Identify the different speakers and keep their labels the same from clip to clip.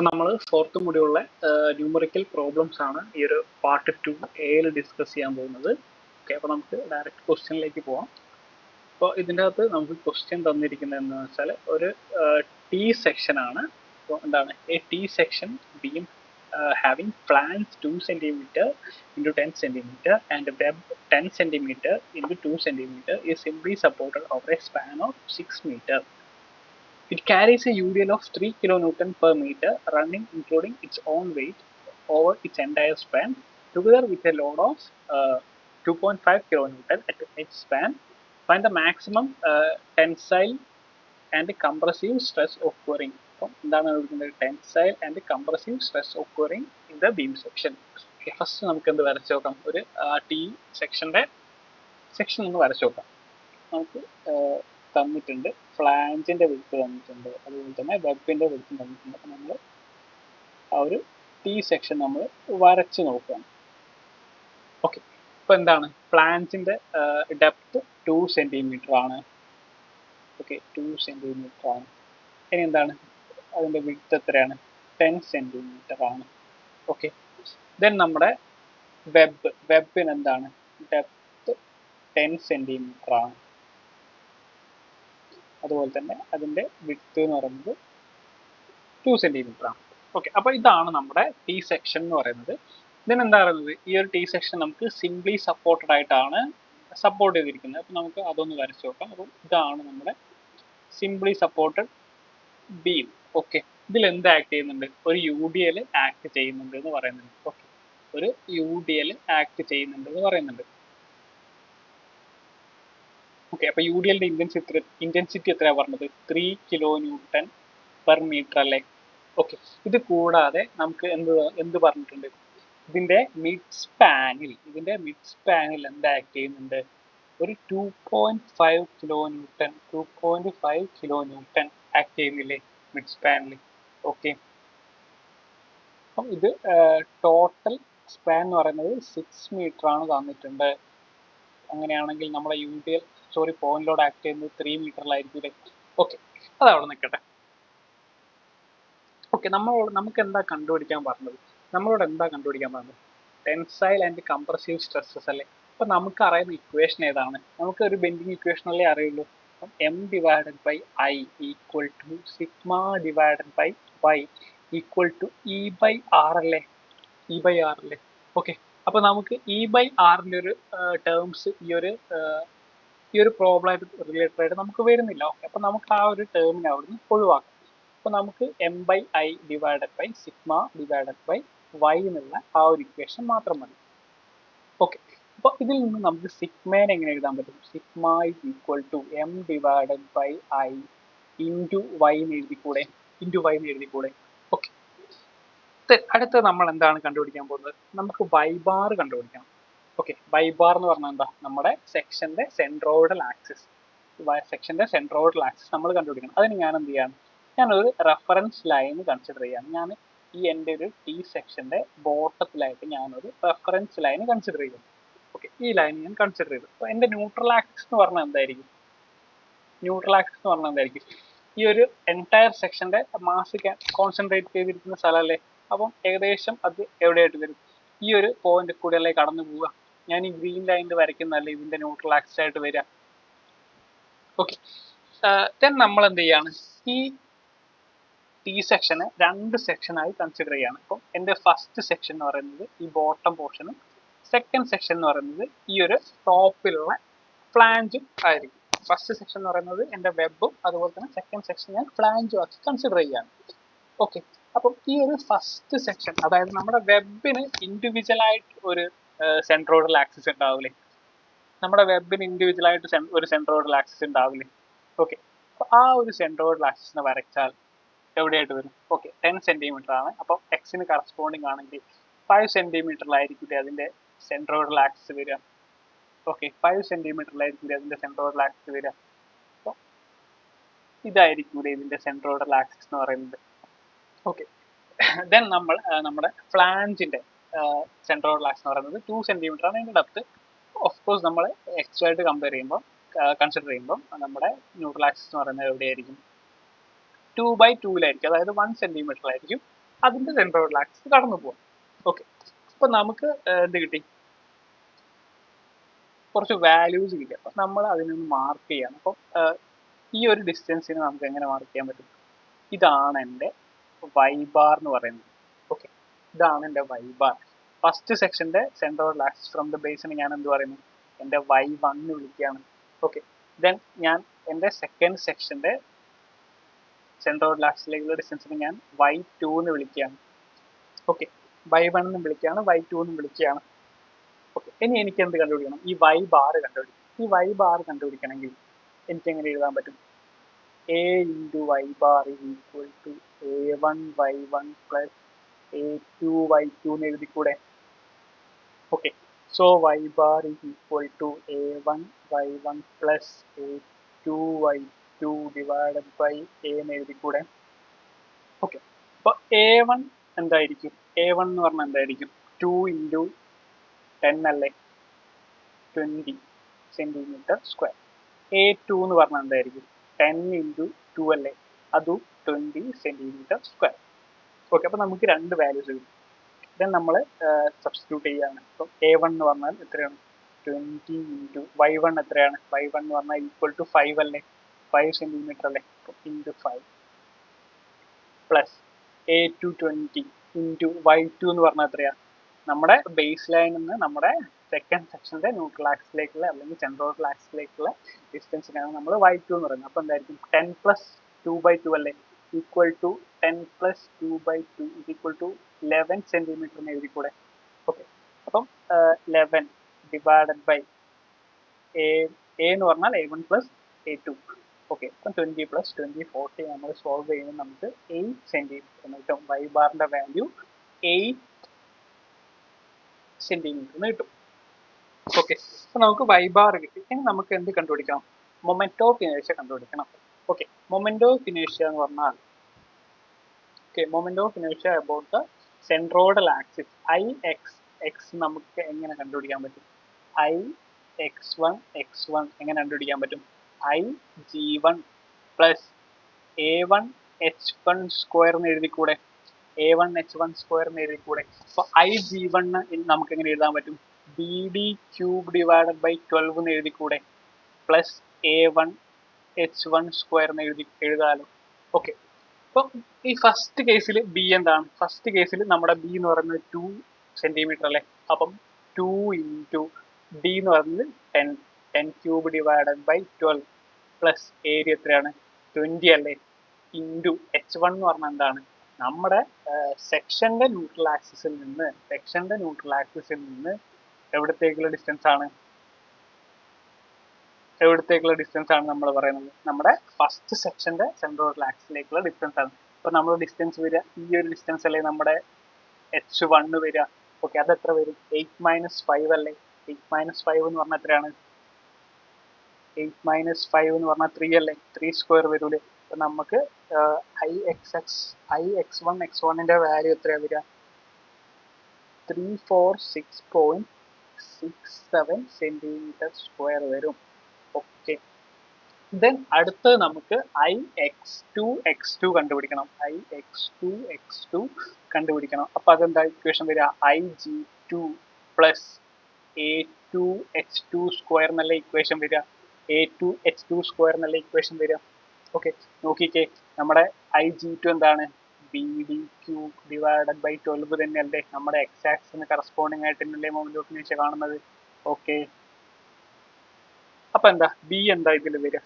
Speaker 1: നമ്മൾ fourth മൊഡ്യൂളിലെ numerical problems ആണ് ഈ ഒരു പാർട്ട് 2A ഡിസ്കസ് ചെയ്യാൻ പോകുന്നത്. ഓക്കെ, അപ്പോൾ നമുക്ക് ഡയറക്റ്റ് ക്വസ്റ്റ്യനിലേക്ക് പോവാം. അപ്പോൾ ഇതിൻ്റെ അകത്ത് നമുക്ക് ക്വസ്റ്റ്യൻ തന്നിരിക്കുന്നത് എന്താണെന്ന് വെച്ചാൽ ഒരു ടി സെക്ഷൻ ആണ്. അപ്പോൾ എന്താണ് A T section beam having flange 2 cm into 10 cm and web 10 cm into 2 cm is simply supported over a span of 6 meter. It carries a UDL of 3 kN per meter running including its own weight over its entire span together with a load of 2.5 kN at each span. Find the maximum tensile and compressive stress occurring. Tensile and compressive stress occurring in the beam section. First നമുക്ക് എന്ത് വരച്ചു നോക്കാം, ഒരു T സെക്ഷൻ്റെ section ഒന്ന് വരച്ചു നോക്കാം. നമുക്ക് തന്നിട്ടുണ്ട്, ഫ്ലാഞ്ചിൻ്റെ വിഡ്ത്ത് തന്നിട്ടുണ്ട്, അതുപോലെ തന്നെ വെബിൻ്റെ വിഡ്ത്തും തന്നിട്ടുണ്ട്. അപ്പോൾ നമ്മൾ ആ ഒരു ടി സെക്ഷൻ നമ്മൾ വരച്ച് നോക്കുകയാണ്. ഓക്കെ, ഇപ്പോൾ എന്താണ് ഫ്ലാഞ്ചിൻ്റെ ഡെപ്ത് 2 cm ആണ്. ഓക്കെ, 2 cm ആണ്. ഇനി എന്താണ് അതിൻ്റെ വിഡ്ത്ത് എത്രയാണ്? 10 cm ആണ്. ഓക്കെ, ദെൻ നമ്മുടെ വെബിന് എന്താണ് ഡെപ്ത് 10 cm ആണ്. അതുപോലെ തന്നെ അതിൻ്റെ വിഡ്ത്ത് എന്ന് പറയുന്നത് 2 cm ആണ്. ഓക്കെ, അപ്പോൾ ഇതാണ് നമ്മുടെ ടി സെക്ഷൻ എന്ന് പറയുന്നത്. ഇതിനെന്താ പറയുന്നത്, ഈ ഒരു ടി സെക്ഷൻ നമുക്ക് സിംപ്ലി സപ്പോർട്ടഡ് ആയിട്ടാണ് സപ്പോർട്ട് ചെയ്തിരിക്കുന്നത്. അപ്പോൾ നമുക്ക് അതൊന്ന് വരച്ച് നോക്കാം. അപ്പോൾ ഇതാണ് നമ്മുടെ സിംപ്ലി സപ്പോർട്ടഡ് ബീം. ഓക്കെ, ഇതിൽ എന്ത് ആക്ട് ചെയ്യുന്നുണ്ട്? ഒരു UDL ആക്ട് ചെയ്യുന്നുണ്ട് എന്ന് പറയുന്നുണ്ട്. ഓക്കെ, ഒരു UDL ആക്ട് ചെയ്യുന്നുണ്ട് എന്ന് പറയുന്നുണ്ട്. ഓക്കെ, അപ്പോൾ UDLന്റെ ഇന്റൻസിറ്റി എത്രയാണ് പറഞ്ഞത്? 3 kN per meter അല്ലേ? ഓക്കെ, ഇത് കൂടാതെ നമുക്ക് എന്ത് പറഞ്ഞിട്ടുണ്ട്? ഇതിന്റെ മിഡ് സ്പാനിൽ എന്ത് ആക്ട് ചെയ്യുന്നുണ്ട്? ഒരു 2.5 kN ആക്ട് ചെയ്യുന്നില്ലേ മിഡ് സ്പാനിൽ? ഓക്കെ, അപ്പം ഇത് ടോട്ടൽ സ്പാൻ എന്ന് പറയുന്നത് 6 meter ആണ് തന്നിട്ടുണ്ട്. അങ്ങനെയാണെങ്കിൽ നമ്മുടെ പോയിന്റ് ലോഡ് ആക്ട് ചെയ്യുന്നത് 3 meterലായിരിക്കും. ഓക്കെ, അത് അവിടെ നിൽക്കട്ടെ. ഓക്കെ, നമുക്ക് എന്താ കണ്ടുപിടിക്കാൻ പറഞ്ഞത്? ടെൻസൈൽ ആൻഡ് കംപ്രസീവ് സ്ട്രെസ്സസ് അല്ലേ? അപ്പം നമുക്ക് അറിയുന്ന ഇക്വേഷൻ ഏതാണ്? നമുക്ക് ഒരു ബെൻഡിങ് ഇക്വേഷൻ അല്ലേ അറിയുള്ളൂ. അപ്പം M/I equal to sigma divided by Y equal to E/R അല്ലേ? ഓക്കെ, അപ്പോൾ നമുക്ക് E/Rന്റെ ഒരു ടേംസ് ഈ ഒരു പ്രോബ്ലമായിട്ട് റിലേറ്റഡ് ആയിട്ട് നമുക്ക് വരുന്നില്ല. ഓക്കെ, അപ്പോൾ നമുക്ക് ആ ഒരു ടേമിനെ അവിടുന്ന് ഒഴിവാക്കാം. അപ്പോൾ നമുക്ക് M/I divided by sigma divided by Y എന്നുള്ള ആ ഒരു ഇക്വേഷൻ മാത്രം മതി. ഓക്കെ, അപ്പോൾ ഇതിൽ നിന്ന് നമുക്ക് സിഗ്മേനെ എങ്ങനെ എഴുതാൻ പറ്റും? Sigma is equal to M divided by I into Y എന്ന് എഴുതിക്കൂടെ? ഓക്കെ, അടുത്ത നമ്മൾ എന്താണ് കണ്ടുപിടിക്കാൻ പോകുന്നത്? നമുക്ക് Y ബാർ കണ്ടുപിടിക്കണം. ഓക്കെ, Y ബാർ എന്ന് പറഞ്ഞാൽ എന്താ? നമ്മുടെ സെക്ഷന്റെ സെൻട്രോയിഡൽ ആക്സിസ് നമ്മൾ കണ്ടുപിടിക്കണം. അതിന് ഞാൻ എന്ത് ചെയ്യാണ്? ഞാനൊരു റെഫറൻസ് ലൈൻ കൺസിഡർ ചെയ്യാണ്. ഞാൻ ഈ എൻ്റെ ഒരു ടി സെക്ഷന്റെ ബോട്ടത്തിലായിട്ട് ഞാനൊരു റെഫറൻസ് ലൈൻ കൺസിഡർ ചെയ്യുന്നു. ഓക്കെ, ഈ ലൈൻ ഞാൻ കൺസിഡർ ചെയ്തു. അപ്പോൾ എൻ്റെ ന്യൂട്രൽ ആക്സിസ് എന്ന് പറഞ്ഞാൽ എന്തായിരിക്കും? ഈ ഒരു എൻറ്റയർ സെക്ഷന്റെ മാസ് കോൺസെൻട്രേറ്റ് ചെയ്തിരിക്കുന്ന സ്ഥലമല്ലേ? അപ്പം ഏകദേശം അത് എവിടെയായിട്ട് വരും? ഈ ഒരു പോയിന്റ് കൂടെയല്ലേ കടന്നു പോവുക. ഞാൻ ഈ ഗ്രീൻ ലൈനിൽ വരയ്ക്കുന്നതല്ലേ ഇതിന്റെ ന്യൂട്രൽ ആക്സിസ് ആയിട്ട് വരിക. ഓക്കെ, ദെൻ നമ്മൾ എന്ത് ചെയ്യാണ്? ഈ ടി സെക്ഷന് 2 സെക്ഷനായി കൺസിഡർ ചെയ്യാണ്. അപ്പം എൻ്റെ ഫസ്റ്റ് സെക്ഷൻ എന്ന് പറയുന്നത് ഈ ബോട്ടം പോർഷനും സെക്കൻഡ് സെക്ഷൻ എന്ന് പറയുന്നത് ഈ ഒരു ടോപ്പിലുള്ള ഫ്ലാഞ്ചും ആയിരിക്കും. ഫസ്റ്റ് സെക്ഷൻ എന്ന് പറയുന്നത് എൻ്റെ വെബും അതുപോലെ തന്നെ സെക്കൻഡ് സെക്ഷൻ ഞാൻ ഫ്ലാഞ്ചും ആക്കി കൺസിഡർ ചെയ്യാണ്. ഓക്കെ, അപ്പം ഈ ഒരു ഫസ്റ്റ് സെക്ഷൻ, അതായത് നമ്മുടെ വെബിന് ഇൻഡിവിജ്വലായിട്ട് ഒരു സെൻട്രോയിഡൽ ആക്സിസ് ഉണ്ടാവില്ലേ? ഒരു സെൻട്രോയിഡൽ ആക്സിസ് ഉണ്ടാവില്ലേ? ഓക്കെ, അപ്പോൾ ആ ഒരു സെൻട്രോയിഡൽ ആക്സിസിനെ വരച്ചാൽ എവിടെയായിട്ട് വരും? ഓക്കെ, 10 cm ആണ്. അപ്പം എക്സിന് കറസ്പോണ്ടിങ് ആണെങ്കിൽ 5 cm അതിന്റെ സെൻട്രോയിഡൽ ആക്സിസ് വരിക. ഓക്കെ, 5 cm അതിന്റെ സെൻട്രോയിഡൽ ആക്സിസ് വരിക. അപ്പോൾ ഇതായിരിക്കും ഇതിന്റെ സെൻട്രോയിഡൽ ആക്സിസ് എന്ന് പറയുന്നത്. ഓക്കെ, ദെൻ നമ്മൾ നമ്മുടെ ഫ്ലാഞ്ചിന്റെ സെൻട്രോയിഡൽ ആക്സിസ് എന്ന് പറയുന്നത് 2 cm ആണ് അതിന്റെ ഡെപ്ത്. ഓഫ് കോഴ്സ് നമ്മൾ എക്സുമായിട്ട് കൺസിഡർ ചെയ്യുമ്പോൾ നമ്മുടെ ന്യൂട്രൽ ആക്സിസ് എന്ന് പറയുന്നത് എവിടെയായിരിക്കും? 2/2 അതായത് 1 cm അതിന്റെ സെൻട്രോയിഡൽ ആക്സിസ് കടന്നു പോവാം. ഓക്കെ, അപ്പൊ നമുക്ക് എന്ത് കിട്ടി? കുറച്ച് വാല്യൂസ് കിട്ടി. അപ്പൊ നമ്മൾ അതിനൊന്ന് മാർക്ക് ചെയ്യണം. അപ്പം ഈ ഒരു ഡിസ്റ്റൻസിന് നമുക്ക് എങ്ങനെ മാർക്ക് ചെയ്യാൻ പറ്റും? ഇതാണ് എൻ്റെ വൈ ബാർ എന്ന് പറയുന്നത്. ഓക്കെ, ഇതാണ് എൻ്റെ വൈ ബാർ. ഫസ്റ്റ് സെക്ഷന്റെ സെൻട്രോയിഡൽ ആക്സിസ് ഫ്രം ദ ബേസിന് ഞാൻ എന്ത് പറയുന്നു? എൻ്റെ y1 എന്ന് വിളിക്കുകയാണ്. ഓക്കെ, ദെൻ ഞാൻ എൻ്റെ സെക്കൻഡ് സെക്ഷന്റെ സെൻട്രോയിഡൽ ആക്സിസിലേക്കുള്ള ഡിസ്റ്റൻസിന് ഞാൻ y2 എന്ന് വിളിക്കുകയാണ്. ഓക്കെ, y1 എന്നും വിളിക്കുകയാണ്, y2 എന്നും വിളിക്കുകയാണ്. ഓക്കെ, ഇനി എനിക്ക് എന്ത് കണ്ടുപിടിക്കണം? ഈ y ബാർ കണ്ടുപിടിക്കണം. ഈ y ബാർ കണ്ടുപിടിക്കണമെങ്കിൽ എനിക്ക് എങ്ങനെ എഴുതാൻ പറ്റും? a into y bar is equal to a1 y1 plus a2 y2 എന്ന് എഴുതിക്കൂടെ? Okay, so y bar is equal to a1 y1 plus a2 y2 divided by a എന്ന് എഴുതിക്കൂടെ? ഓക്കെ, അപ്പൊ a1 എന്തായിരിക്കും? a1 എന്ന് പറഞ്ഞാൽ എന്തായിരിക്കും? 2 into 10 അല്ലേ, 20 സെന്റിമീറ്റർ സ്ക്വയർ. a2 എന്ന് പറഞ്ഞാൽ എന്തായിരിക്കും? 10 into 2 അല്ലേ, അതും 20 സെന്റിമീറ്റർ സ്ക്വയർ. ഓക്കെ, അപ്പൊ നമുക്ക് രണ്ട് വാല്യൂസ് കിട്ടും. ദെൻ നമ്മൾ സബ്സ്റ്റിറ്റ്യൂട്ട് ചെയ്യുകയാണ്. അപ്പം a1 എന്ന് പറഞ്ഞാൽ എത്രയാണ്? 20 into y1 എത്രയാണ്? y1 എന്ന് പറഞ്ഞാൽ ഈക്വൽ ടു 5 അല്ലേ, 5 സെന്റിമീറ്റർ അല്ലേ, into 5 plus a2 20 into y2 എന്ന് പറഞ്ഞാൽ എത്രയാണ്? നമ്മുടെ ബേസ് ലൈനിൽ നിന്ന് നമ്മുടെ സെക്കൻഡ് സെക്ഷന്റെ ന്യൂട്രൽ ആക്സിസിലേക്കുള്ള അല്ലെങ്കിൽ സെൻട്രോയിഡൽ ആക്സിസിലേക്കുള്ള ഡിസ്റ്റൻസിനാണ് നമ്മൾ y2 എന്ന് പറയുന്നത്. അപ്പോൾ എന്തായിരിക്കും? 10 പ്ലസ് 2/2 അല്ലേ, equal to 10 plus 2/2 is equal to 11 centimetre എന്ന് എഴുതിക്കൂടെ? ഓക്കെ, അപ്പം 11 ഡിവൈഡഡ് ബൈ എ എന്ന് പറഞ്ഞാൽ a1 പ്ലസ് a2. ഓക്കെ, അപ്പം 20 പ്ലസ് 20 40 നമ്മൾ സോൾവ് ചെയ്യുമ്പോൾ നമുക്ക് 8 സെന്റിമീറ്റർ എന്ന് കിട്ടും. y ബാറിന്റെ വാല്യൂ 8 സെന്റിമീറ്റർ എന്ന് കിട്ടും. ഓക്കെ, അപ്പൊ നമുക്ക് y ബാർ കിട്ടി. ഇനി നമുക്ക് എന്ത് കണ്ടുപിടിക്കണം? മൊമെന്റ് ഓഫ് ഇനേർഷ്യ കണ്ടുപിടിക്കണം. ഓക്കെ, മൊമെന്റ് ഓഫ് ഇനേർഷ്യ എന്ന് പറഞ്ഞാൽ moment of inertia about the centroidal axis x നമുക്ക് എങ്ങനെ കണ്ടുപിടിക്കാൻ പറ്റും? x1 എങ്ങനെ കണ്ടുപിടിക്കാൻ പറ്റും? g1 plus a1 h1 square എന്ന് എഴുതിക്കൂടെ? a1 h1 സ്ക്വയർ എന്ന് എഴുതിക്കൂടെ? അപ്പൊ g1 നമുക്ക് എങ്ങനെ എഴുതാൻ പറ്റും? bd ക്യൂബ് ഡിവൈഡഡ് ബൈ 12 എന്ന് എഴുതിക്കൂടെ? പ്ലസ് a1 h1 സ്ക്വയർ എന്ന് എഴുതാലോ. ഓക്കെ, അപ്പം ഈ ഫസ്റ്റ് കേസിൽ ബി എന്താണ്? ഫസ്റ്റ് കേസിൽ നമ്മുടെ ബി എന്ന് പറയുന്നത് 2 സെന്റിമീറ്റർ അല്ലേ, അപ്പം 2 ഇൻറ്റു ഡി എന്ന് പറയുന്നത് 10 cube divided by 12 plus area എത്രയാണ്? 20 അല്ലേ, ഇൻറ്റു h1 എന്ന് പറഞ്ഞാൽ എന്താണ്? നമ്മുടെ സെക്ഷന്റെ ന്യൂട്രൽ ആക്സിസിൽ നിന്ന് എവിടത്തേക്കുള്ള ഡിസ്റ്റൻസ് ആണ്? നമ്മൾ പറയുന്നത് നമ്മുടെ ഫസ്റ്റ് സെക്ഷന്റെ സെൻട്രോയിഡൽ ആക്സിസിലേക്കുള്ള ഡിസ്റ്റൻസ് ആണ്. അപ്പൊ നമ്മൾ ഡിസ്റ്റൻസ് വരിക, ഈ ഒരു ഡിസ്റ്റൻസ് അല്ലേ നമ്മുടെ h1 വരിക. ഓക്കെ, അത് എത്ര വരും? 8 - 5 അല്ലേ, 8 - 5 എന്ന് പറഞ്ഞാൽ എത്രയാണ്? 8 - 5 എന്ന് പറഞ്ഞാൽ 3 അല്ലേ, 3 സ്ക്വയർ വരൂലേ. അപ്പൊ നമുക്ക് x1ന്റെ വാല്യൂ എത്രയാ വരിക? 346.67 സെന്റിമീറ്റർ സ്ക്വയർ വരും. ഓക്കെ, ദെൻ അടുത്തത് നമുക്ക് x2 കണ്ടുപിടിക്കണം. കണ്ടുപിടിക്കണം. അപ്പൊ അതെന്താ ഇക്വേഷൻ വരിക? IG2 പ്ലസ് a2h2 സ്ക്വയർ എന്നല്ല ഇക്വേഷൻ വരിക, a2h2 സ്ക്വയർ എന്നല്ല ഇക്വേഷൻ വരിക. ഓക്കെ, നോക്കിക്കേ, നമ്മുടെ IG2 എന്താണ്? bd ക്യൂബ് ഡിവൈഡഡ് ബൈ 12 തന്നെയല്ലേ, നമ്മുടെ എക്സ് ആക്സിന് കറസ്പോണ്ടിങ് ആയിട്ട് തന്നെയല്ലേ മൊമെന്റ് ഓഫ് ഇനേർഷ്യ കാണുന്നത്. ഓക്കെ, അപ്പൊ എന്താ ബി എന്താ ഇതിൽ വരിക?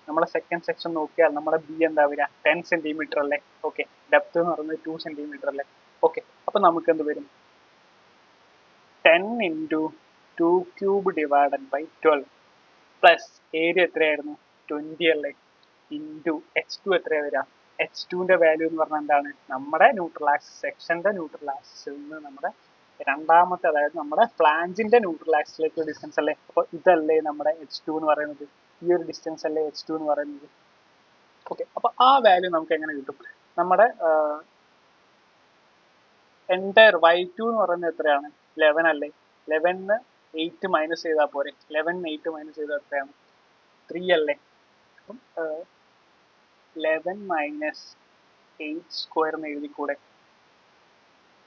Speaker 1: നമ്മുടെ സെക്കൻഡ് സെക്ഷൻ നോക്കിയാൽ നമ്മുടെ ബി എന്താ വരിക? 10 സെന്റിമീറ്റർ അല്ലേ. ഓക്കെ, ഡെപ്ത് എന്ന് പറയുന്നത് 2 സെന്റിമീറ്റർ അല്ലേ. ഓക്കെ, അപ്പൊ നമുക്ക് എന്ത് വരും? 10 into 2 cube divided by 12 plus area എത്രയായിരുന്നു? 20 അല്ലേ, ഇൻറ്റു h2 എത്രയാ വരിക? h2ന്റെ വാല്യൂ എന്ന് പറഞ്ഞാൽ എന്താണ്? നമ്മുടെ ന്യൂട്രൽ ആക്സിസ് സെക്ഷന്റെ ന്യൂട്രൽ ആക്സിസിൽ നിന്ന് നമ്മുടെ രണ്ടാമത്തെ, അതായത് നമ്മുടെ ഫ്ലാഞ്ചിന്റെ ന്യൂട്രൽ ആക്സിസിലേക്ക് ഡിസ്റ്റൻസ് അല്ലേ. അപ്പൊ ഇതല്ലേ നമ്മുടെ h2 എന്ന് പറയുന്നത്, ഈ ഒരു ഡിസ്റ്റൻസ് അല്ലേ h2 എന്ന് പറയുന്നത്. ഓക്കെ, അപ്പൊ ആ വാല്യൂ നമുക്ക് എങ്ങനെ കിട്ടും? നമ്മുടെ എൻറ്റയർ y2 എന്ന് പറയുന്നത് എത്രയാണ്? 11 അല്ലേ, 11 8 മൈനസ് ചെയ്താൽ പോരെ, 11 8 മൈനസ് ചെയ്താൽ എത്രയാണ്? 3 അല്ലേ. അപ്പം 11 - 8 സ്ക്വയർ എന്ന് എഴുതിക്കൂടെ?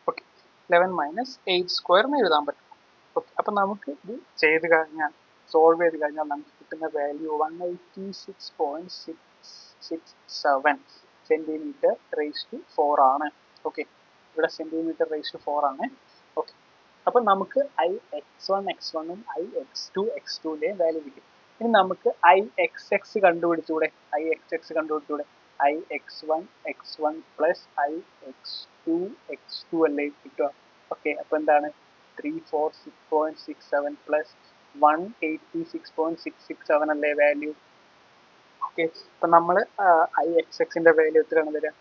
Speaker 1: ഓക്കെ, 11 മൈനസ് 8 സ്ക്വയർ എന്ന് എഴുതാൻ പറ്റും. ഓക്കെ, അപ്പം നമുക്ക് ഇത് ചെയ്ത് കഴിഞ്ഞാൽ, സോൾവ് ചെയ്ത് കഴിഞ്ഞാൽ നമുക്ക് കിട്ടുന്ന വാല്യൂ 186.667 സെന്റിമീറ്റർ റേസ് ടു 4 ആണ്. ഓക്കെ, ഇവിടെ സെന്റിമീറ്റർ റേസ് ടു 4 ആണ്. ഓക്കെ, അപ്പൊ നമുക്ക് x1 x1ഉം x2 x2ന്റെയും വാല്യൂ കിട്ടി. ഇനി നമുക്ക് ixx കണ്ടുപിടിച്ചൂടെ? ixx കണ്ടുപിടിച്ചൂടെ? ix1 x1 plus ix2 x2 അല്ലേ കിട്ടുക? ഓക്കെ, അപ്പൊ എന്താണ് 346.67 പ്ലസ് 186.667 അല്ലേ വാല്യൂ? ഓക്കെ, അപ്പൊ നമ്മൾ ixxന്റെ വാല്യൂ എത്രയാണ് വരിക?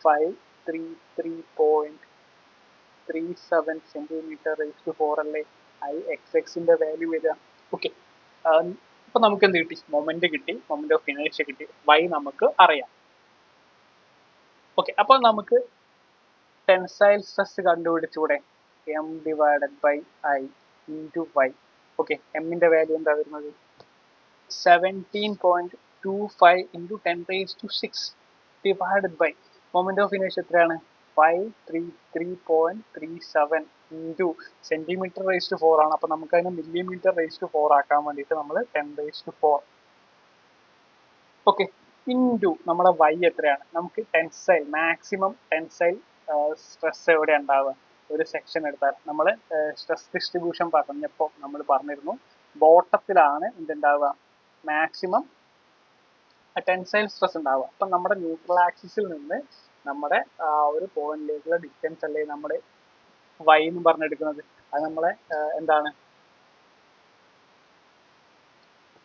Speaker 1: 533.37 സെന്റിമീറ്റർ റേസ് ടു 4 അല്ലേ ixxന്റെ വാല്യൂ വരിക? ഓക്കെ, അപ്പൊ നമുക്ക് എന്ത് കിട്ടി? മൊമെന്റ് കിട്ടി, മൊമെന്റ് ഓഫ് ഇനേർഷ്യ കിട്ടി, y നമുക്ക് അറിയാം. ഓക്കെ, അപ്പൊ നമുക്ക് ടെൻസൈൽ സ്ട്രെസ് കണ്ടുപിടിച്ചൂടെ? m divided by i into y. Okay, എമ്മിന്റെ വാല്യൂ എന്താ വരുന്നത്? 17.25 into 10⁻⁶ divided by moment of inertia എത്രയാണ്? 533.37 ഇൻറ്റു സെന്റിമീറ്റർ റേസ് ടു 4 ആണ്. അപ്പൊ നമുക്ക് അതിനെ മില്ലിമീറ്റർ റേസ് ടു 4 ആക്കാൻ വേണ്ടിയിട്ട് നമ്മൾ 10⁴. ഓക്കെ, ഇൻറ്റു നമ്മുടെ y എത്രയാണ്? നമുക്ക് ടെൻസൈൽ മാക്സിമം ടെൻസൈൽ സ്ട്രെസ് എവിടെ ഉണ്ടാവുക? ഒരു സെക്ഷൻ എടുത്താൽ നമ്മൾ സ്ട്രെസ് ഡിസ്ട്രിബ്യൂഷൻ പറഞ്ഞപ്പോൾ നമ്മൾ പറഞ്ഞിരുന്നു ബോട്ടത്തിലാണ് എന്തുണ്ടാവുക? മാക്സിമം ടെൻസൈൽ സ്ട്രെസ് ഉണ്ടാവുക. അപ്പം നമ്മുടെ ന്യൂട്രൽ ആക്സിസിൽ നിന്ന് നമ്മുടെ ഒരു പോയിന്റിലേക്കുള്ള ഡിസ്റ്റൻസ് അല്ലേ നമ്മുടെ y എന്ന് പറഞ്ഞെടുക്കുന്നത്? അത് നമ്മളെ എന്താണ്?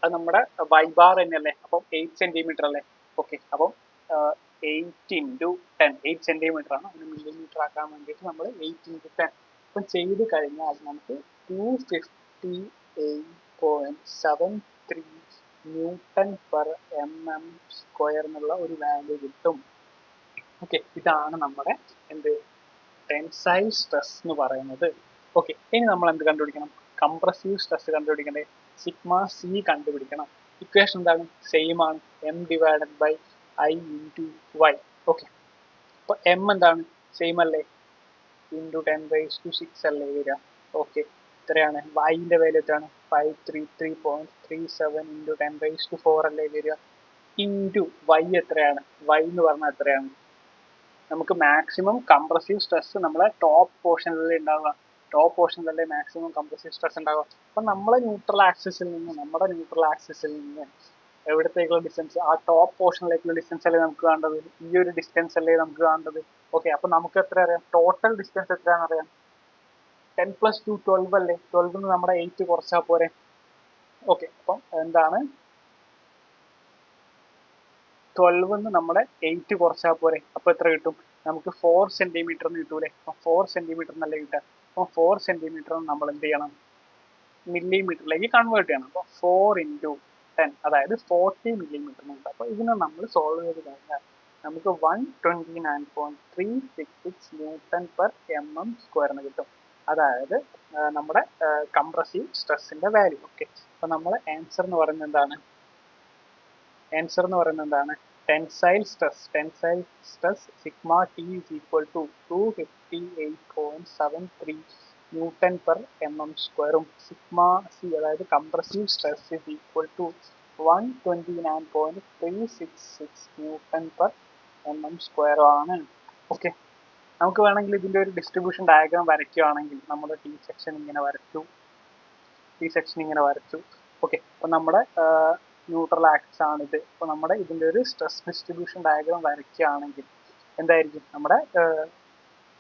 Speaker 1: അത് നമ്മുടെ y ബാർ തന്നെയല്ലേ? അപ്പം 8 സെന്റിമീറ്റർ അല്ലേ? ഓക്കെ, അപ്പം 8 ഇൻറ്റു 10 8 സെന്റിമീറ്റർ ആണ്. അതിന് മില്ലിമീറ്റർ ആക്കാൻ വേണ്ടിയിട്ട് നമ്മൾ 8 ഇൻറ്റു 10 അപ്പം ചെയ്ത് കഴിഞ്ഞാൽ നമുക്ക് 258.73 ന്യൂട്ടൺ പെർ mm സ്ക്വയർ എന്നുള്ള ഒരു വാല്യൂ കിട്ടും. ഓക്കെ, ഇതാണ് നമ്മുടെ എന്ത് ടെൻസൈൽ സ്ട്രെസ് എന്ന് പറയുന്നത്. ഓക്കെ, ഇനി നമ്മൾ എന്ത് കണ്ടുപിടിക്കണം? കംപ്രസീവ് സ്ട്രെസ് കണ്ടുപിടിക്കണ്ടേ? സിഗ്മ സി കണ്ടുപിടിക്കണം. ഇക്വേഷൻ എന്താണ്? സെയിം ആണ്, m divided by i into y. Okay, അപ്പൊ m എന്താണ്? സെയിം അല്ലേ? ഇൻറ്റു 10⁻⁶ അല്ലേ വരിക? ഓക്കെ, എത്രയാണ്? y-ന്റെ വാല്യൂ എത്രയാണ്? 533.37 ഇൻറ്റു 10⁻⁴ അല്ലേ വരിക? ഇൻറ്റു y എത്രയാണ്? y എന്ന് പറഞ്ഞാൽ എത്രയാണ്? നമുക്ക് മാക്സിമം കംപ്രസീവ് സ്ട്രെസ് നമ്മളെ ടോപ്പ് പോർഷനിലല്ലേ ഉണ്ടാവുക? ടോപ്പ് പോർഷനിലല്ലേ മാക്സിമം കംപ്രസീവ് സ്ട്രെസ് ഉണ്ടാവുക? അപ്പം നമ്മുടെ ന്യൂട്രൽ ആക്സിസിൽ നിന്ന് എവിടത്തേക്കുള്ള ഡിസ്റ്റൻസ്? ആ ടോപ്പ് പോർഷനിലേക്കുള്ള ഡിസ്റ്റൻസ് അല്ലേ നമുക്ക് കാണേണ്ടത്? ഈ ഒരു ഡിസ്റ്റൻസ് അല്ലേ നമുക്ക് കാണേണ്ടത്? ഓക്കെ, അപ്പൊ നമുക്ക് എത്ര അറിയാം? ടോട്ടൽ ഡിസ്റ്റൻസ് എത്രയാണെന്ന് അറിയാം. 10 + 2 12 അല്ലേ? 12 നമ്മുടെ 8 കുറച്ചാൽ പോരെ? ഓക്കെ, അപ്പം എന്താണ് 12 നമ്മുടെ 8 കുറച്ചാൽ പോരെ? അപ്പൊ എത്ര കിട്ടും? നമുക്ക് 4 സെന്റിമീറ്റർ എന്ന് കിട്ടൂലേ? അപ്പം 4 സെന്റിമീറ്റർ എന്നല്ലേ കിട്ടുക? അപ്പം 4 സെന്റിമീറ്റർ നമ്മൾ എന്ത് ചെയ്യണം? മില്ലിമീറ്ററിലേക്ക് കൺവേർട്ട് ചെയ്യണം. അപ്പോൾ 4 ഇൻറ്റു 10 അതായത് 40 മില്ലിമീറ്റർ എന്ന് കിട്ടും. അപ്പോൾ ഇതിനെ നമ്മൾ സോൾവ് ചെയ്ത് കഴിഞ്ഞാൽ നമുക്ക് 129.366 ന്യൂട്ടൺ പെർ mm സ്ക്വയർ എന്ന് കിട്ടും. അതായത് നമ്മുടെ കംപ്രസീവ് സ്ട്രെസ്സിന്റെ വാല്യൂ. ഓക്കെ, അപ്പൊ നമ്മൾ ആൻസർ എന്ന് പറയുന്നത് എന്താണ്? Tensile stress sigma T is equal to 258.73 newton per mm സ്ക്വയറും സിഗ്മ സി അതായത് compressive stress is equal to 129.366 newton per mm സ്ക്വയറും ആണ്. ഓക്കെ, നമുക്ക് വേണമെങ്കിൽ ഇതിന്റെ ഒരു ഡിസ്ട്രിബ്യൂഷൻ ഡയഗ്രാം വരയ്ക്കുകയാണെങ്കിൽ നമ്മുടെ ടി സെക്ഷൻ ഇങ്ങനെ വരച്ചു. ഓക്കെ, അപ്പൊ നമ്മുടെ ന്യൂട്രൽ ആക്സിസ് ആണിത്. അപ്പോൾ നമ്മുടെ ഇതിന്റെ ഒരു സ്ട്രെസ് ഡിസ്ട്രിബ്യൂഷൻ ഡയഗ്രാം വരയ്ക്കുകയാണെങ്കിൽ എന്തായിരിക്കും? നമ്മുടെ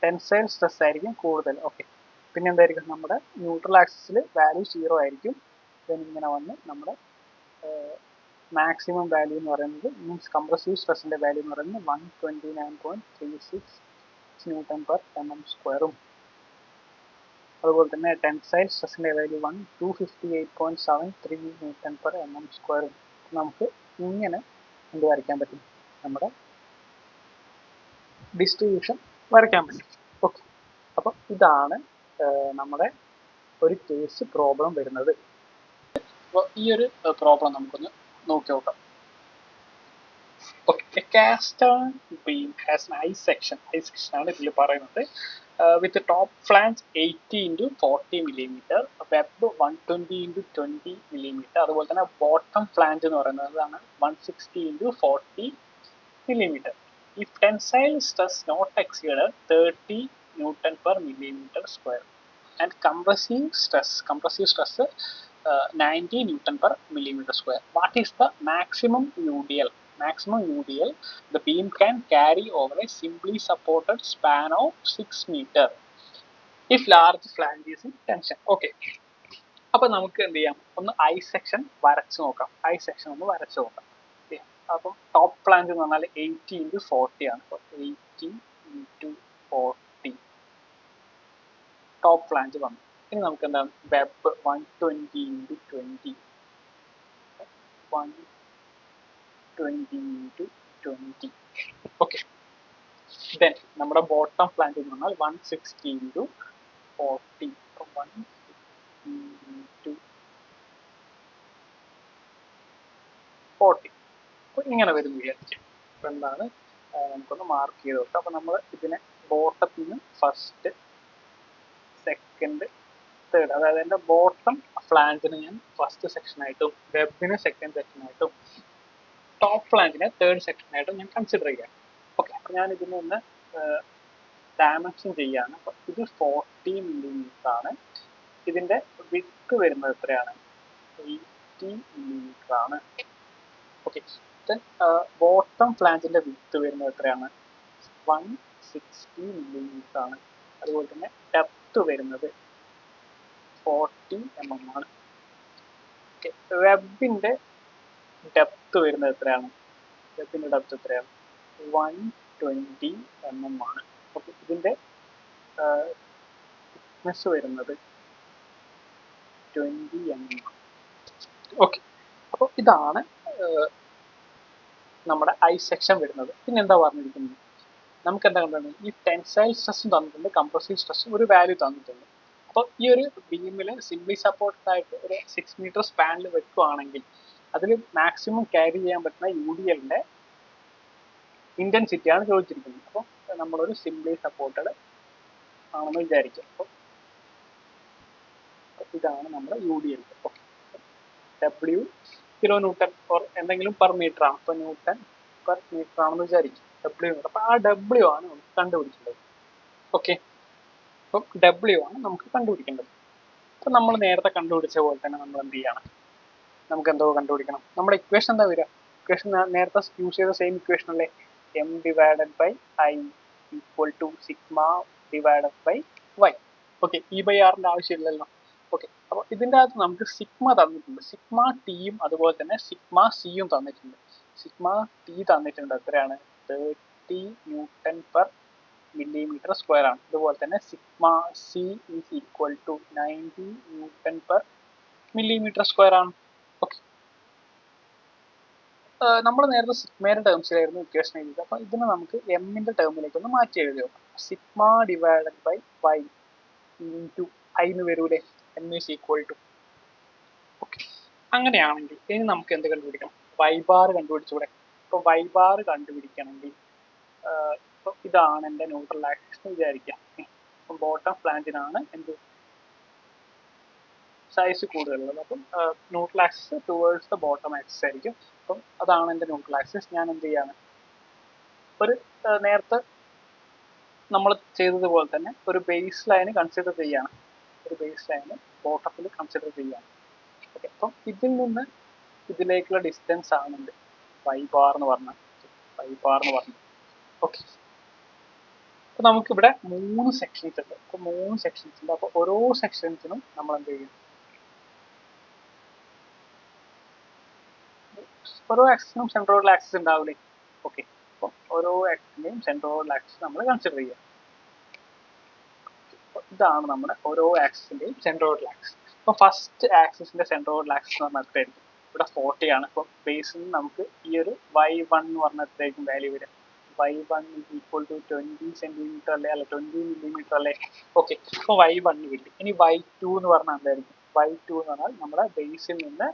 Speaker 1: ടെൻസൈൽ സ്ട്രെസ് ആയിരിക്കും കൂടുതൽ. ഓക്കെ, പിന്നെ എന്തായിരിക്കും? നമ്മുടെ ന്യൂട്രൽ ആക്സിസിൽ വാല്യൂ 0 ആയിരിക്കും. ഇങ്ങനെ വന്ന് നമ്മുടെ മാക്സിമം വാല്യൂ എന്ന് പറയുന്നത് മീൻസ് കംപ്രസീവ് സ്ട്രെസ്സിന്റെ വാല്യൂ എന്ന് പറയുന്നത് 129.36 ന്യൂട്ടൺ പെർ mm സ്ക്വയറും അതുപോലെ തന്നെ ടെൻസൈൽ സ്ട്രെസ്സിന്റെ വാല്യൂ 258.73 ന്യൂട്ടൺ പെർ mm സ്ക്വയറും നമുക്ക് ഇങ്ങനെ എന്ത് വരയ്ക്കാൻ പറ്റും? നമ്മുടെ ഡിസ്ട്രിബ്യൂഷൻ വരയ്ക്കാൻ പറ്റും. ഓക്കെ, അപ്പം ഇതാണ് നമ്മുടെ ഒരു കേസ് പ്രോബ്ലം വരുന്നത്. അപ്പോൾ ഈ ഒരു പ്രോബ്ലം നമുക്കൊന്ന് നോക്കി നോക്കാം. Okay, cast iron beam has an eye section ആണ് ഇതിൽ പറയുന്നത് with the top flange 80 into 40 millimeter, web 120 into 20 millimeter, അതുപോലെ തന്നെ bottom flange എന്ന് പറയുന്നതാണ് 160 into 40 millimeter. If tensile stress not exceeded 30 Newton per millimeter square and compressive stress 90 Newton per millimeter square, what is the maximum UDL? Maximum UDL the beam can carry over a simply supported span of 6 meter if large flange is in tension. Okay. അപ്പോൾ നമുക്ക് എന്ത് ചെയ്യാം, ഒന്ന് I section വരച്ച് നോക്കാം. I section ഒന്ന് വരച്ച് നോക്കാം. അപ്പം ടോപ്പ് ഫ്ലാഞ്ച് എന്ന് പറഞ്ഞാൽ 80 into 40 ആണ്. അപ്പോൾ 80 into 40 ടോപ്പ് ഫ്ലാഞ്ച് വന്നു. ഇനി നമുക്ക് എന്താണ് web 120 into 20 into 20. Okay. Then നമ്മുടെ ബോട്ടം ഫ്ലാഞ്ച് എന്ന് പറഞ്ഞാൽ 160 into 40. അപ്പം 160 into 40. അപ്പോൾ ഇങ്ങനെ വരും വിചാരിക്കും. അപ്പോൾ എന്താണ് നമുക്കൊന്ന് മാർക്ക് ചെയ്ത് വെക്കാം. അപ്പോൾ നമ്മൾ ഇതിനെ ബോട്ടത്തിൽ നിന്ന് ഫസ്റ്റ്, സെക്കൻഡ്, തേർഡ്, അതായത് എൻ്റെ ബോട്ടം ഫ്ലാഞ്ചിന് ഞാൻ ഫസ്റ്റ് സെക്ഷനായിട്ടും വെബിനെ സെക്കൻഡ് സെക്ഷനായിട്ടും ടോപ്പ് ഫ്ലാഞ്ചിനെ തേർഡ് സെക്ഷനായിട്ടും ഞാൻ കൺസിഡർ ചെയ്യാം. ഓക്കെ. അപ്പോൾ ഞാൻ ഇതിനെ ഒന്ന് ഡയമെൻഷൻ ചെയ്യാണ്. അപ്പോൾ ഇത് 40 millimeter ആണ്. ഇതിൻ്റെ വിഡ്ത്ത് വരുന്നത് എത്രയാണ്? 80 millimeter ആണ്. ഓക്കെ. ദെൻ ബോട്ടം ഫ്ലാഞ്ചിൻ്റെ വിഡ്ത്ത് വരുന്നത് എത്രയാണ്? 160 millimeter ആണ്. അതുപോലെ തന്നെ ഡെപ്ത് വരുന്നത് 40 mm ആണ്. ഓക്കെ. വെബിൻ്റെ ഡെപ്ത് വരുന്നത് എത്രയാണ്? വെബിൻ്റെ ഡെപ്ത് എത്രയാണ്? 120 mm ആണ്. ഓക്കെ. ഇതിൻ്റെ തിക്നെസ് വരുന്നത് 20 mm ആണ്. ഓക്കെ. അപ്പോൾ ഇതാണ് നമ്മുടെ ഐ സെക്ഷൻ വരുന്നത്. പിന്നെ എന്താ പറഞ്ഞിരിക്കുന്നത്? നമുക്ക് എന്താ കണ്ടത്? ഈ ടെൻസൈൽ സ്ട്രെസ്സും തന്നിട്ടുണ്ട്, കംപ്രസീവ് സ്ട്രെസ്സും ഒരു വാല്യൂ തന്നിട്ടുണ്ട്. അപ്പോൾ ഈ ഒരു ബീമിൽ സിംപ്ലി സപ്പോർട്ടഡ് ആയിട്ട് ഒരു 6 meter സ്പാനിൽ വെക്കുകയാണെങ്കിൽ അതിൽ മാക്സിമം ക്യാരി ചെയ്യാൻ പറ്റുന്ന UDLന്റെ ഇന്റൻസിറ്റിയാണ് ചോദിച്ചിരിക്കുന്നത്. അപ്പോൾ നമ്മളൊരു സിംപ്ലി സപ്പോർട്ടഡ് ആണെന്ന് വിചാരിക്കും. അപ്പോൾ ഇതാണ് നമ്മുടെ UDL. Okay. W kilo newton or എന്തെങ്കിലും പെർ മീറ്റർ ആണ്. അപ്പോൾ ന്യൂട്ടൺ പെർ മീറ്റർ ആണെന്ന് വിചാരിക്കും. W. അപ്പോൾ ആ W ആണ് നമുക്ക് കണ്ടുപിടിക്കേണ്ടത്. ഓക്കെ. അപ്പം W ആണ് നമുക്ക് കണ്ടുപിടിക്കേണ്ടത്. അപ്പം നമ്മൾ നേരത്തെ കണ്ടുപിടിച്ച പോലെ തന്നെ നമ്മൾ എന്ത് ചെയ്യണം? നമുക്ക് എന്തോ കണ്ടുപിടിക്കണം. നമ്മുടെ ഇക്വേഷൻ എന്താ വരിക? ഇക്വേഷൻ നേരത്തെ യൂസ് ചെയ്ത സെയിം ഇക്വേഷൻ അല്ലേ? M divided by I equal to sigma divided by Y. Okay. E/R ആവശ്യമില്ലല്ലോ. ഓക്കെ. അപ്പോൾ ഇതിൻ്റെ അകത്ത് നമുക്ക് സിഗ്മ തന്നിട്ടുണ്ട്. സിഗ്മ ടിയും അതുപോലെ തന്നെ സിഗ്മ സിയും തന്നിട്ടുണ്ട്. സിഗ്മ ടി തന്നിട്ടുണ്ട്. എത്രയാണ്? 30 Newton per millimeter square ആണ്. അതുപോലെ തന്നെ sigma C is equal to 90 Newton per millimeter square ആണ്. ഓക്കെ. നമ്മൾ നേരത്തെ സിഗ്മയുടെ ടേംസിലായിരുന്നു ഇക്വേഷൻ എഴുതിയത്. അപ്പോൾ ഇതിനെ നമുക്ക് എമ്മിൻ്റെ ടേമിലേക്ക് ഒന്ന് മാറ്റി എഴുതി നോക്കാം. Sigma divided by y into I എന്ന് വരൂലേ? M is equal to. Okay. അങ്ങനെയാണെങ്കിൽ ഇനി നമുക്ക് എന്ത് കണ്ടുപിടിക്കണം? വൈ ബാർ കണ്ടുപിടിച്ചൂടെ? ഇപ്പോൾ വൈ ബാർ കണ്ടുപിടിക്കണമെങ്കിൽ ഇപ്പോൾ ഇതാണ് എൻ്റെ ന്യൂട്രൽ ആക്സിസ് എന്ന് വിചാരിക്കാം. അപ്പം ബോട്ടം ഫ്ലാഞ്ചിനാണ് എന്ത് സൈസ് കൂടുതലുള്ളത്. അപ്പം neutral axis towards the bottom axis ആയിരിക്കും. അപ്പം അതാണ് എൻ്റെ ന്യൂട്രൽ ആക്സിസ്. ഞാൻ എന്ത് ചെയ്യാണ്? ഒരു നേരത്തെ നമ്മൾ ചെയ്തതുപോലെ തന്നെ ഒരു ബേസ് ലൈന് കൺസിഡർ ചെയ്യാണ്. ഒരു ബേസ് ലൈന് ബോട്ടത്തിൽ കൺസിഡർ ചെയ്യാണ്. ഓക്കെ. അപ്പം ഇതിൽ നിന്ന് ഇതിലേക്കുള്ള ഡിസ്റ്റൻസ് ആണെന്ത്? വൈ ബാർ എന്ന് പറഞ്ഞാൽ. ഓക്കെ. അപ്പോൾ നമുക്കിവിടെ 3 സെക്ഷൻസ് ഉണ്ട്. അപ്പോൾ 3 സെക്ഷൻസ് ഉണ്ട്. അപ്പോൾ ഓരോ സെക്ഷൻസിനും നമ്മൾ എന്ത് ചെയ്യും? ഓരോ ആക്സിസിനും സെൻട്രോയിഡൽ ആക്സിസ് ഉണ്ടാവില്ലേ? ഓക്കെ. അപ്പം ഓരോ ആക്സിസിൻ്റെയും സെൻട്രോയിഡൽ ആക്സിസ് നമ്മൾ കൺസിഡർ ചെയ്യുക. ഇതാണ് നമ്മുടെ ഓരോ ആക്സിസിൻ്റെയും സെൻട്രോയിഡൽ ആക്സിസ്. അപ്പോൾ ഫസ്റ്റ് ആക്സിസിൻ്റെ സെൻട്രോയിഡൽ ആക്സിസ് എന്ന് പറഞ്ഞാൽ എത്രയായിരിക്കും? ഇവിടെ 40 ആണ്. അപ്പം ബേസിൽ നിന്ന് നമുക്ക് ഈ ഒരു y1 എന്ന് പറഞ്ഞാൽ എത്രയായിരിക്കും വാല്യൂ വരിക? y1 is equal to 20 centimetre അല്ലേ? അല്ല 20 millimeter അല്ലേ? ഓക്കെ. അപ്പോൾ y1 കിട്ടി. ഇനി y2 എന്ന് പറഞ്ഞാൽ എന്തായിരിക്കും? y2 എന്ന് പറഞ്ഞാൽ നമ്മുടെ ബേസിൽ നിന്ന്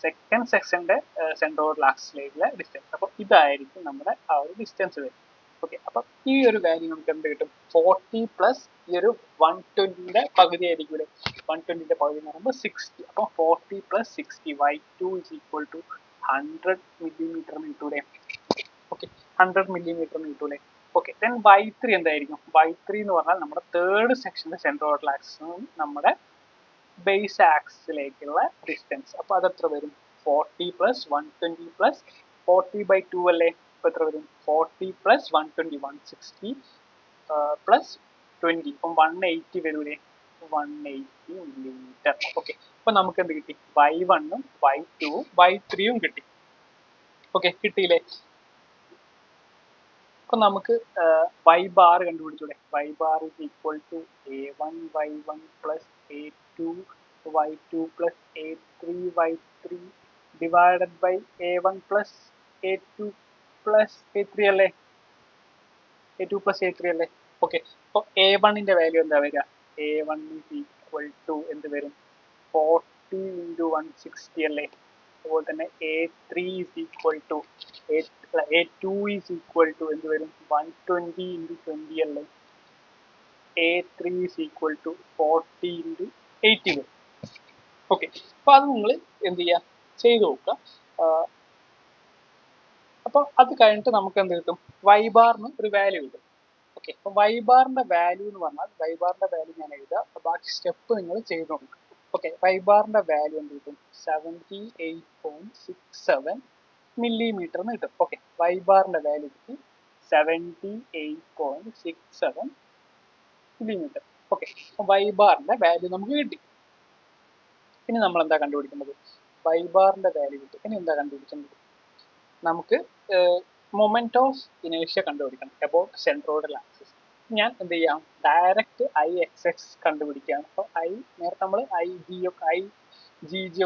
Speaker 1: സെക്കൻഡ് സെക്ഷന്റെ സെൻട്രോയിഡൽ ആക്സിസിലേക്കുള്ള ഡിസ്റ്റൻസ്. അപ്പോൾ ഇതായിരിക്കും നമ്മുടെ ആ ഒരു ഡിസ്റ്റൻസ് വരും. ഓക്കെ, അപ്പം ഈ ഒരു വാല്യൂ നമുക്ക് എന്ത് കിട്ടും? 40 പ്ലസ് ഈ ഒരു 120ന്റെ പകുതി ആയിരിക്കും. 120ന്റെ പകുതി എന്ന് പറയുമ്പോൾ 60. അപ്പോൾ 40 plus 60 y2 is equal to 100 millimeter എന്ന് കിട്ടൂടെ? ഓക്കെ, 100 millimeter എന്ന് കിട്ടൂലെ? ഓക്കെ, ദെൻ y3 എന്തായിരിക്കും? y3 എന്ന് പറഞ്ഞാൽ നമ്മുടെ തേർഡ് സെക്ഷന്റെ സെൻട്രോയിഡൽ ആക്സിസും നമ്മുടെ ബേസ് ആക്സിസിലേക്കുള്ള ഡിസ്റ്റൻസ്. അപ്പൊ അത് എത്ര വരും? 40 പ്ലസ് 120 പ്ലസ് 40/2 അല്ലേ? ഇപ്പൊ എത്ര വരും? 40 പ്ലസ് 120 160 പ്ലസ് 20 അപ്പം 180 വരൂലേ? 180 millimeter. ഓക്കെ, അപ്പൊ നമുക്ക് എന്ത് കിട്ടി? y1ഉം y2ഉം y3യും കിട്ടി. ഓക്കെ, കിട്ടിയില്ലേ? അപ്പൊ നമുക്ക് y ബാർ കണ്ടുപിടിച്ചൂടെ? y bar is equal to a1 y1 plus a2 y2 plus a3 y3 divided by a1 plus a2 plus a3 അല്ലേ? a2 plus a3 അല്ലേ? ഓക്കെ, അപ്പൊ a1ന്റെ വാല്യൂ എന്താ വരിക? a1 is equal to എന്ത് വരും? 40 into 160 അല്ലേ? അതുപോലെ തന്നെ a3 is equal to a2 is equal to എന്ത് വരും? 120 into 20 അല്ലേ? a3 is equal to 40 into 80 വരും. ഓക്കെ, അപ്പൊ അത് നിങ്ങൾ എന്ത് ചെയ്യുക? ചെയ്ത് നോക്കുക. അപ്പൊ അത് കഴിഞ്ഞിട്ട് നമുക്ക് എന്ത് കിട്ടും? y ബാറിന് ഒരു വാല്യൂ കിട്ടും. ഓക്കെ, അപ്പൊ y ബാറിന്റെ വാല്യൂ എന്ന് പറഞ്ഞാൽ y ബാറിന്റെ വാല്യൂ ഞാൻ എഴുതുക. ബാക്കി സ്റ്റെപ്പ് നിങ്ങൾ ചെയ്ത് നോക്കുക. ഓക്കെ, y ബാറിന്റെ വാല്യൂ എന്ത് കിട്ടും? 78.67 millimeter എന്ന് കിട്ടും. ഓക്കെ, y ബാറിന്റെ വാല്യൂ കിട്ടി 78.67 millimeter. ഓക്കെ, y ബാറിന്റെ വാല്യൂ നമുക്ക് കിട്ടി. ഇനി നമ്മൾ എന്താ കണ്ടുപിടിക്കേണ്ടത്? y ബാറിന്റെ വാല്യൂ കിട്ടി. ഇനി എന്താ കണ്ടുപിടിക്കേണ്ടത്? നമുക്ക് മൊമെന്റ് ഓഫ് ഇനേഷ്യ കണ്ടുപിടിക്കണം അബൌട്ട് സെൻട്രോയിഡൽ ആക്സിസ്. ഞാൻ എന്ത് ചെയ്യാം? ഡയറക്റ്റ് ഐ എക്സ് എക്സ് കണ്ടുപിടിക്കുകയാണ്. അപ്പോൾ നേരത്തെ നമ്മൾ ഐ ജി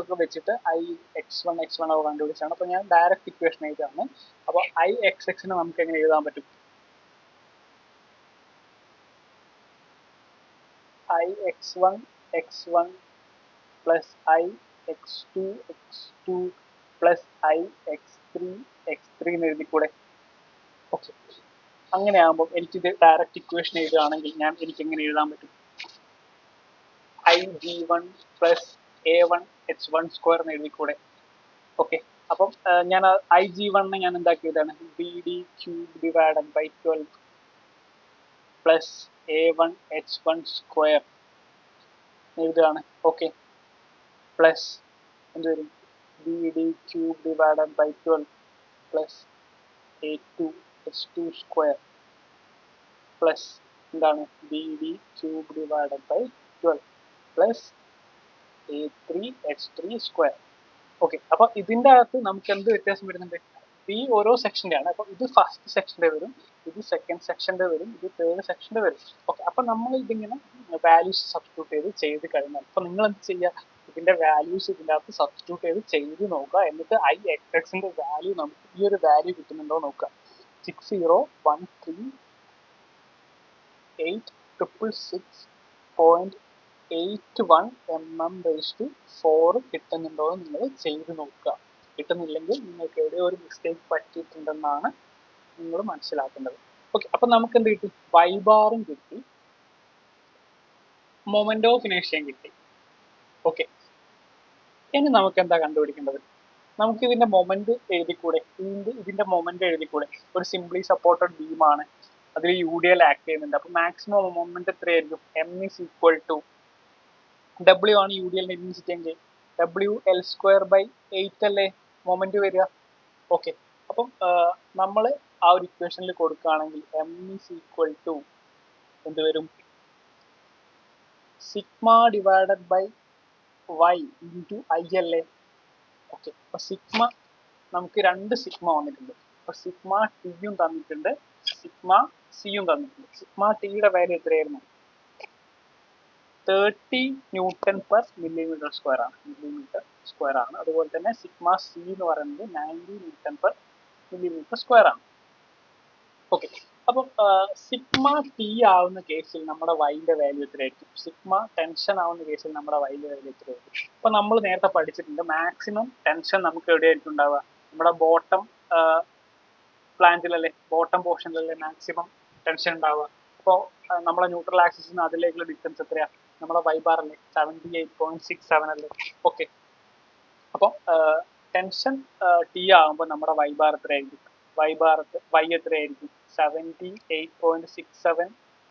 Speaker 1: ഒക്കെ വെച്ചിട്ട് x1 ഒക്കെ കണ്ടുപിടിച്ചാണ്. അപ്പോൾ ഞാൻ ഡയറക്റ്റ് ഇക്വേഷൻ എഴുതാണ്. അപ്പോൾ ഐ എക്സ് എക്സിനെ നമുക്ക് എങ്ങനെ എഴുതാൻ പറ്റും? I x1 plus I x2 plus I x3 എന്ന് എഴുതിക്കൂടെ? ഓക്കെ, അങ്ങനെ ആകുമ്പോൾ എനിക്കിത് ഡയറക്റ്റ് ഇക്വേഷൻ എഴുതുകയാണെങ്കിൽ എനിക്ക് എങ്ങനെ എഴുതാൻ പറ്റും? IG1 plus A1 H1 square എന്ന് എഴുതിക്കൂടെ? ഓക്കെ, അപ്പം ഞാൻ IG1 ഞാൻ എന്താക്കിയതാണ്? BD cube divided by 12 plus A1 H1 square എഴുതുകയാണ്. ഓക്കെ, പ്ലസ് എന്ത് വരും? BD cube divided by 12 plus A2 H2 square plus എന്താണ്? BD cube divided by 12 plus A3 H3 square. Okay, അപ്പൊ ഇതിന്റെ അകത്ത് നമുക്ക് എന്ത് വ്യത്യാസം വരുന്നുണ്ട്? ഈ ഓരോ സെക്ഷന്റെ ആണ്. അപ്പൊ ഇത് ഫസ്റ്റ് സെക്ഷന്റെ വരും, ഇത് സെക്കൻഡ് സെക്ഷന്റെ വരും, ഇത് തേർഡ് സെക്ഷന്റെ വരും. ഓക്കെ, അപ്പൊ നമ്മൾ ഇതിങ്ങനെ വാല്യൂസ് സബ്സ്റ്റിറ്റ്യൂട്ട് ചെയ്ത് കഴിഞ്ഞാൽ അപ്പൊ നിങ്ങൾ എന്ത് ചെയ്യുക? ഇതിന്റെ വാല്യൂസ് ഇതിന്റെ അകത്ത് സബ്സ്റ്റിറ്റ്യൂട്ട് ചെയ്ത് നോക്കുക. എന്നിട്ട് ഐ എക്സ് എക്സിന്റെ വാല്യൂ നമുക്ക് ഈ ഒരു വാല്യൂ കിട്ടുന്നുണ്ടോ നോക്കുക. 60138666.81 mm/4 കിട്ടുന്നുണ്ടോ എന്ന് നിങ്ങൾ ചെയ്ത് നോക്കുക. കിട്ടുന്നില്ലെങ്കിൽ നിങ്ങൾക്ക് എവിടെയോ ഒരു മിസ്റ്റേക്ക് പറ്റിയിട്ടുണ്ടെന്നാണ് നിങ്ങൾ മനസ്സിലാക്കേണ്ടത്. ഓക്കെ, അപ്പൊ നമുക്ക് എന്ത് കിട്ടി? y ബാറും കിട്ടി, മൊമെന്റ് ഓഫ് ഇനേഷ്യയും കിട്ടി. ഓക്കെ, ഇനി നമുക്ക് എന്താ കണ്ടുപിടിക്കേണ്ടത്? നമുക്ക് ഇതിന്റെ മൊമെന്റ് എഴുതിക്കൂടെ? ഇതിന്റെ മൊമെന്റ് എഴുതിക്കൂടെ? ഒരു സിംപ്ലി സപ്പോർട്ടഡ് ബീമാണ്, അതിൽ UDL ആക്ട് ചെയ്യുന്നുണ്ട്. അപ്പൊ മാക്സിമം മൊമെന്റ് എത്രയായിരിക്കും? M is equal to W ആണ് UDL ഇന്റൻസിറ്റി എങ്കിൽ WL²/8 അല്ലേ മൊമെന്റ് വരിക? ഓക്കെ, അപ്പം നമ്മൾ ആ ഒരു ഇക്വേഷനിൽ കൊടുക്കുകയാണെങ്കിൽ M is equal to എന്ത് വരും? Sigma divided by y into I അല്ലേ? ഓക്കെ, അപ്പൊ സിഗ്മ നമുക്ക് രണ്ട് സിഗ്മ വന്നിട്ടുണ്ട്. അപ്പൊ സിഗ്മ ടിയും തന്നിട്ടുണ്ട്, സിഗ്മ സിയും തന്നിട്ടുണ്ട്. സിഗ്മ ടിയുടെ വാല്യൂ എത്രയായിരുന്നു? 30 ന്യൂട്ടൺ പെർ മില്ലിമീറ്റർ സ്ക്വയർ ആണ്. അതുപോലെ തന്നെ സിഗ്മ സി എന്ന് പറയുന്നത് 90 ന്യൂട്ടൺ പെർ മില്ലിമീറ്റർ സ്ക്വയർ ആണ്. ഓക്കെ, അപ്പം സിഗ്മ ടി ആവുന്ന കേസിൽ നമ്മുടെ വൈൻ്റെ വാല്യൂ എത്രയായിരിക്കും? സിഗ്മ ടെൻഷൻ ആവുന്ന കേസിൽ നമ്മുടെ വൈൻ്റെ വാല്യൂ എത്രയായിരിക്കും? അപ്പൊ നമ്മൾ നേരത്തെ പഠിച്ചിട്ടുണ്ട് മാക്സിമം ടെൻഷൻ നമുക്ക് എവിടെയായിരിക്കും ഉണ്ടാവുക? നമ്മുടെ ബോട്ടം പ്ലാന്റിലല്ലേ, ബോട്ടം പോർഷനിലല്ലേ മാക്സിമം ടെൻഷൻ ഉണ്ടാവുക. അപ്പോൾ നമ്മളെ ന്യൂട്രൽ ആക്സിസിൽ നിന്ന് അതിലേക്കുള്ള ഡിസ്റ്റൻസ് എത്രയാ? നമ്മുടെ വൈ ബാർ അല്ലേ, 78.67 അല്ലേ? ഓക്കെ, അപ്പോൾ ടെൻഷൻ ടി ആകുമ്പോൾ നമ്മുടെ വൈ ബാർ എത്രയായിരിക്കും? വൈ എത്രയായിരിക്കും? 78.67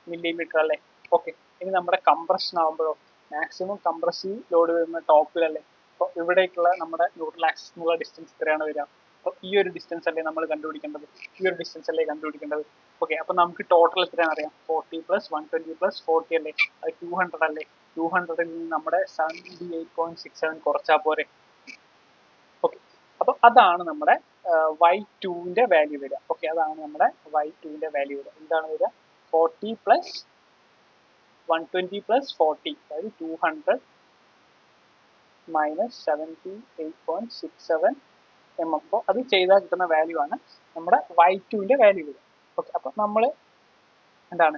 Speaker 1: മില്ലിമീറ്റർ അല്ലേ? ഓക്കെ, ഇനി നമ്മുടെ കംപ്രഷൻ ആകുമ്പോഴോ മാക്സിമം കംപ്രസീവ് ലോഡ് വരുന്ന ടോപ്പിലല്ലേ? അപ്പോൾ ഇവിടേക്കുള്ള നമ്മുടെ ന്യൂട്രൽ ആക്സിസ് എന്നുള്ള ഡിസ്റ്റൻസ് എത്രയാണ് വരിക? അപ്പോൾ ഈ ഒരു ഡിസ്റ്റൻസ് അല്ലേ നമ്മൾ കണ്ടുപിടിക്കേണ്ടത്? ഈ ഒരു ഡിസ്റ്റൻസ് അല്ലേ കണ്ടുപിടിക്കേണ്ടത്? ഓക്കെ, അപ്പൊ നമുക്ക് ടോട്ടൽ എത്രയാണ് അറിയാം? 40 + 120 + 40 അല്ലേ? അത് 200 അല്ലേ? 200ൽ നിന്ന് നമ്മുടെ 78.67 കുറച്ചാൽ പോരെ? ഓക്കെ, അപ്പൊ അതാണ് നമ്മുടെ y2ന്റെ വാല്യൂ വരിക. ഓക്കെ, അതാണ് നമ്മുടെ y2ന്റെ വാല്യൂ വരിക. എന്താണ് വരിക? 40 + 120 + 40, അതായത് 200 - 78.67 mm. അപ്പോൾ അത് ചെയ്താൽ കിട്ടുന്ന വാല്യൂ ആണ് നമ്മുടെ y2ന്റെ വാല്യൂ വരിക. ഓക്കെ, അപ്പൊ നമ്മൾ എന്താണ്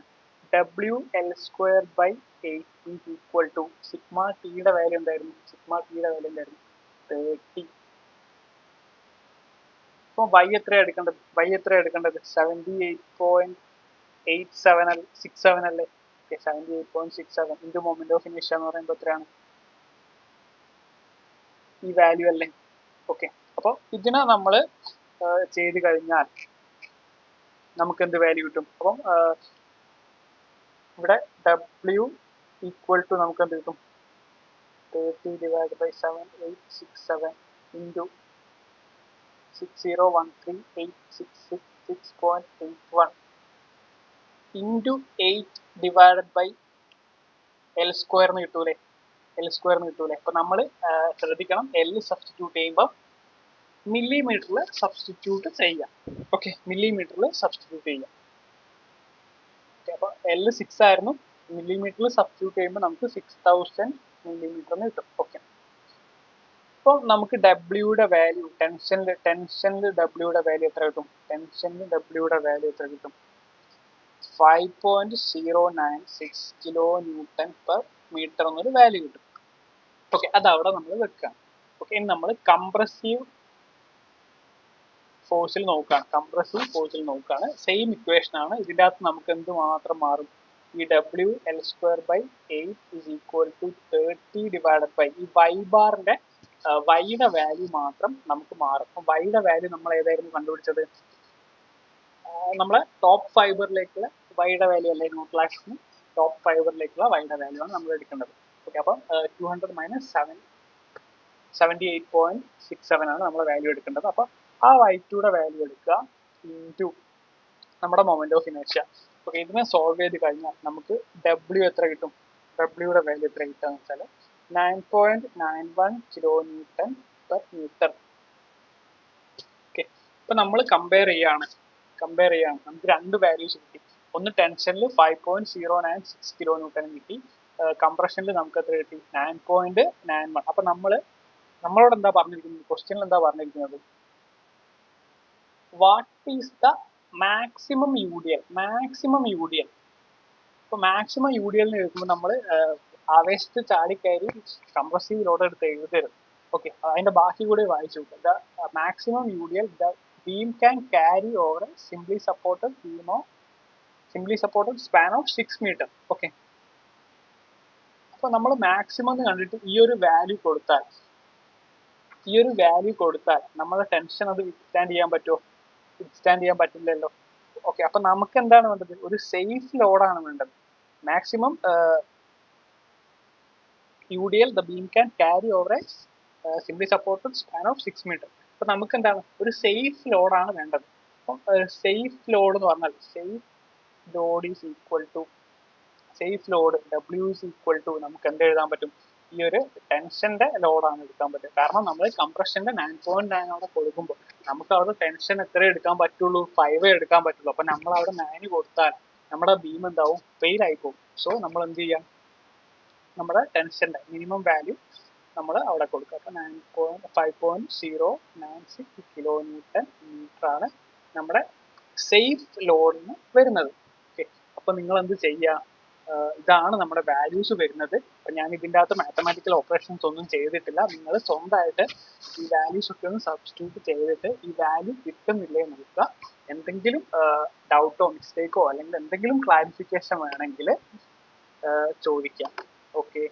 Speaker 1: WL²/8 = സിഗ്മ ടിയുടെ വാല്യൂ എന്തായിരുന്നു? സിഗ്മ ടിയുടെ വാല്യൂ എന്തായിരുന്നു? 30. അപ്പോൾ y എത്ര എടുക്കേണ്ടത്? 78.67 അല്ലേ? 78.67 ഇൻറ്റു മൊമെന്റ് ഓഫ് ഇനേഷ്യ എന്ന് പറയുമ്പോൾ എത്രയാണ്? ഈ വാല്യൂ അല്ലേ? ഓക്കെ, അപ്പോൾ ഇതിനെ നമ്മൾ ചെയ്ത് കഴിഞ്ഞാൽ നമുക്ക് എന്ത് വാല്യൂ കിട്ടും? അപ്പം ഇവിടെ W = നമുക്ക് എന്ത് കിട്ടും? 30 / 7,867 ഇൻറ്റു 6013,866.81 ഇൻറ്റു 8 / L² എന്ന് കിട്ടൂലേ? L² എന്ന് കിട്ടൂലേ? അപ്പൊ നമ്മൾ ശ്രദ്ധിക്കണം, L സബ്സ്റ്റിറ്റ്യൂട്ട് ചെയ്യുമ്പോൾ മില്ലിമീറ്ററിൽ സബ്സ്റ്റിറ്റ്യൂട്ട് ചെയ്യാം. ഓക്കെ, മില്ലിമീറ്ററിൽ സബ്സ്റ്റിറ്റ്യൂട്ട് ചെയ്യാം. ഓക്കെ, അപ്പൊ L 6 ആയിരുന്നു, മില്ലിമീറ്ററിൽ സബ്സ്റ്റിറ്റ്യൂട്ട് ചെയ്യുമ്പോൾ നമുക്ക് 6000 മില്ലിമീറ്റർ എന്ന് കിട്ടും. ഓക്കെ, അപ്പോൾ നമുക്ക് ഡബ്ല്യൂയുടെ വാല്യൂ ടെൻഷനിൽ ഡബ്ല്യൂയുടെ വാല്യൂ എത്ര കിട്ടും? ടെൻഷനിൽ ഡബ്ല്യൂയുടെ വാല്യൂ എത്ര കിട്ടും? 5.096 കിലോ ന്യൂട്ടൺ പെർ മീറ്റർ എന്നൊരു വാല്യൂ കിട്ടും. ഓക്കെ, അതവിടെ നമ്മൾ വെക്കാം. ഓക്കെ, ഇനി നമ്മൾ കംപ്രസീവ് ഫോഴ്സിൽ നോക്കുകയാണ്. സെയിം ഇക്വേഷൻ ആണ്. ഇതിൻ്റെ അകത്ത് നമുക്ക് എന്ത് മാത്രം മാറും? ഈ WL²/8 = 30 / ഈ വൈ ബാറിന്റെ വൈയുടെ വാല്യൂ മാത്രം നമുക്ക് മാറും. അപ്പം വൈയുടെ വാല്യൂ നമ്മൾ ഏതായിരുന്നു കണ്ടുപിടിച്ചത്? നമ്മളെ ടോപ്പ് ഫൈബറിലേക്കുള്ള വൈയുടെ വാല്യൂ അല്ലേ? ന്യൂട്രൽ ആക്സിസിന് ടോപ്പ് ഫൈബറിലേക്കുള്ള വൈയുടെ വാല്യൂ ആണ് നമ്മൾ എടുക്കേണ്ടത്. ഓക്കെ, അപ്പം 200 - 78.67 ആണ് നമ്മൾ വാല്യൂ എടുക്കേണ്ടത്. അപ്പം ആ y2യുടെ വാല്യൂ എടുക്കുക ഇൻറ്റു നമ്മുടെ മൊമെന്റ് ഓഫ് ഇനേഷ്യ. ഓക്കെ, ഇതിനെ സോൾവ് ചെയ്ത് കഴിഞ്ഞാൽ നമുക്ക് W എത്ര കിട്ടും? ഡബ്ല്യൂയുടെ വാല്യൂ എത്ര കിട്ടുക വെച്ചാൽ 9.91 kilo newton per metre. Okay, ഇപ്പൊ നമ്മൾ കമ്പയർ ചെയ്യാണ്, നമുക്ക് രണ്ട് വാല്യൂസ് കിട്ടി. ഒന്ന് ടെൻഷനിൽ 5.096 കിലോ ന്യൂട്ടൺ കിട്ടി, കംപ്രഷനിൽ നമുക്ക് എത്ര കിട്ടി? 9.91. അപ്പൊ നമ്മളോട് എന്താ പറഞ്ഞിരിക്കുന്നത്? ക്വസ്റ്റ്യനിൽ എന്താ പറഞ്ഞിരിക്കുന്നത്? What is the maximum UDL? ഇപ്പൊ മാക്സിമം യൂഡിയലിന് എഴുതുമ്പോൾ നമ്മൾ ആവേശത്ത് ചാടിക്കയറി കംപ്രസീവ് ലോഡ് എടുത്ത് എഴുതരുത്. ഓക്കെ, അതിന്റെ ബാക്കി കൂടി വായിച്ചു. The maximum UDL the beam can carry over simply supported span of 6 metre. Okay, അപ്പൊ നമ്മൾ മാക്സിമം എന്ന് കണ്ടിട്ട് ഈ ഒരു വാല്യൂ കൊടുത്താൽ നമ്മളെ ടെൻഷൻ അത് വിത്ത്സ്റ്റാൻഡ് ചെയ്യാൻ പറ്റുമോ? വിത്ത്സ്റ്റാൻഡ് ചെയ്യാൻ പറ്റില്ലല്ലോ. ഓക്കെ, അപ്പൊ നമുക്ക് എന്താണ് വേണ്ടത്? ഒരു സേഫ് ലോഡാണ് വേണ്ടത്. Maximum UDL the beam can carry over a simply supported span of 6 meter. അപ്പൊ നമുക്ക് എന്താണ്? ഒരു സേഫ് ലോഡാണ് വേണ്ടത്. അപ്പം സേഫ് ലോഡ് എന്ന് പറഞ്ഞാൽ safe load W is equal to നമുക്ക് എന്ത് എഴുതാൻ പറ്റും? ഈ ഒരു ടെൻഷന്റെ ലോഡാണ് എടുക്കാൻ പറ്റുക. കാരണം നമ്മൾ കംപ്രഷന്റെ 9.9 അവിടെ കൊടുക്കുമ്പോൾ നമുക്ക് അവിടെ ടെൻഷൻ എത്ര എടുക്കാൻ പറ്റുള്ളൂ? 5 എടുക്കാൻ പറ്റുള്ളൂ. അപ്പൊ നമ്മൾ അവിടെ 9 കൊടുത്താൽ നമ്മുടെ ബീം എന്താവും? ഫെയിൽ ആയി പോകും. സോ നമ്മൾ എന്ത് ചെയ്യാം? നമ്മുടെ ടെൻഷന്റെ മിനിമം വാല്യൂ നമ്മൾ അവിടെ കൊടുക്കുക. അപ്പൊ 5.096 കിലോ ന്യൂട്ടൺ മീറ്റർ ആണ് നമ്മുടെ സേഫ് ലോഡിന് വരുന്നത്. ഓക്കെ, അപ്പൊ നിങ്ങൾ എന്ത് ചെയ്യുക, ഇതാണ് നമ്മുടെ വാല്യൂസ് വരുന്നത്. അപ്പൊ ഞാൻ ഇതിൻ്റെ അകത്ത് മാത്തമാറ്റിക്കൽ ഓപ്പറേഷൻസ് ഒന്നും ചെയ്തിട്ടില്ല. നിങ്ങൾ സ്വന്തമായിട്ട് ഈ വാല്യൂസ് ഒക്കെ ഒന്ന് സബ്സ്റ്റിറ്റ്യൂട്ട് ചെയ്തിട്ട് ഈ വാല്യൂ കിട്ടുന്നില്ലേ നോക്കുക. എന്തെങ്കിലും ഡൗട്ടോ മിസ്റ്റേക്കോ അല്ലെങ്കിൽ എന്തെങ്കിലും ക്ലാരിഫിക്കേഷൻ വേണമെങ്കിൽ ചോദിക്കാം. ഓക്കെ.